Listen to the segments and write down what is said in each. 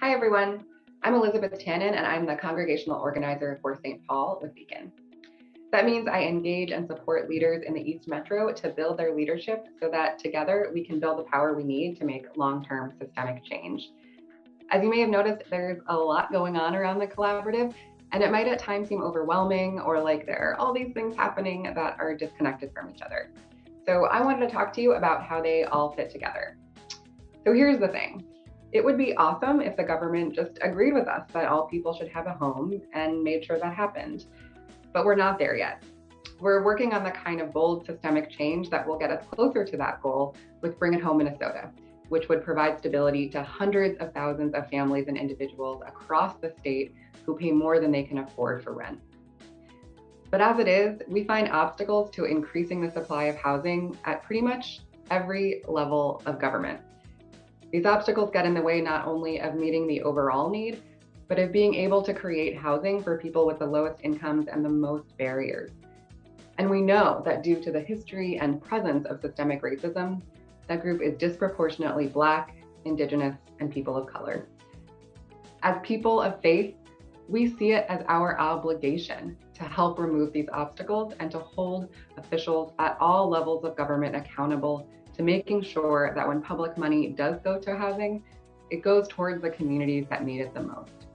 Hi, everyone. I'm Elizabeth Tannen, and I'm the congregational organizer for St. Paul with Beacon. That means I engage and support leaders in the East Metro to build their leadership so that together we can build the power we need to make long-term systemic change. As you may have noticed, there's a lot going on around the collaborative, and it might at times seem overwhelming or like there are all these things happening that are disconnected from each other. So I wanted to talk to you about how they all fit together. So here's the thing. It would be awesome if the government just agreed with us that all people should have a home and made sure that happened. But we're not there yet. We're working on the kind of bold systemic change that will get us closer to that goal with Bring It Home Minnesota, which would provide stability to hundreds of thousands of families and individuals across the state who pay more than they can afford for rent. But as it is, we find obstacles to increasing the supply of housing at pretty much every level of government. These obstacles get in the way not only of meeting the overall need, but of being able to create housing for people with the lowest incomes and the most barriers. And we know that due to the history and presence of systemic racism, that group is disproportionately Black, Indigenous, and people of color. As people of faith, we see it as our obligation to help remove these obstacles and to hold officials at all levels of government accountable to making sure that when public money does go to housing, it goes towards the communities that need it the most.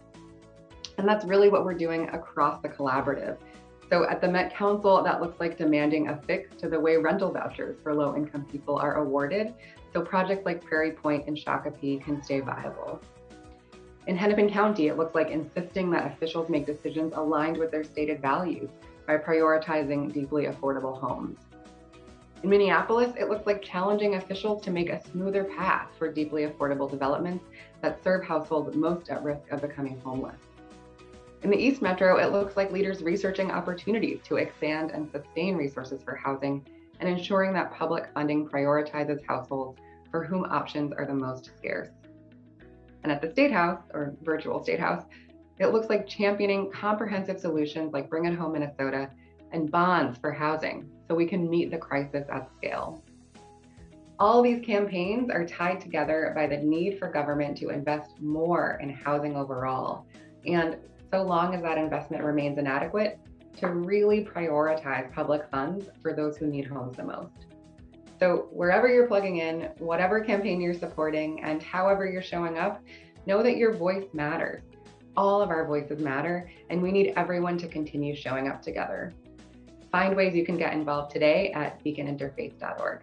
And that's really what we're doing across the collaborative. So at the Met Council, that looks like demanding a fix to the way rental vouchers for low-income people are awarded, so projects like Prairie Point and Shakopee can stay viable. In Hennepin County, it looks like insisting that officials make decisions aligned with their stated values by prioritizing deeply affordable homes. In Minneapolis, it looks like challenging officials to make a smoother path for deeply affordable developments that serve households most at risk of becoming homeless. In the East Metro, it looks like leaders researching opportunities to expand and sustain resources for housing and ensuring that public funding prioritizes households for whom options are the most scarce. And at the State House, or virtual State House, it looks like championing comprehensive solutions like Bring It Home Minnesota and bonds for housing so we can meet the crisis at scale. All these campaigns are tied together by the need for government to invest more in housing overall, and so long as that investment remains inadequate, to really prioritize public funds for those who need homes the most. So wherever you're plugging in, whatever campaign you're supporting, and however you're showing up, know that your voice matters. All of our voices matter, and we need everyone to continue showing up together. Find ways you can get involved today at beaconinterfaith.org.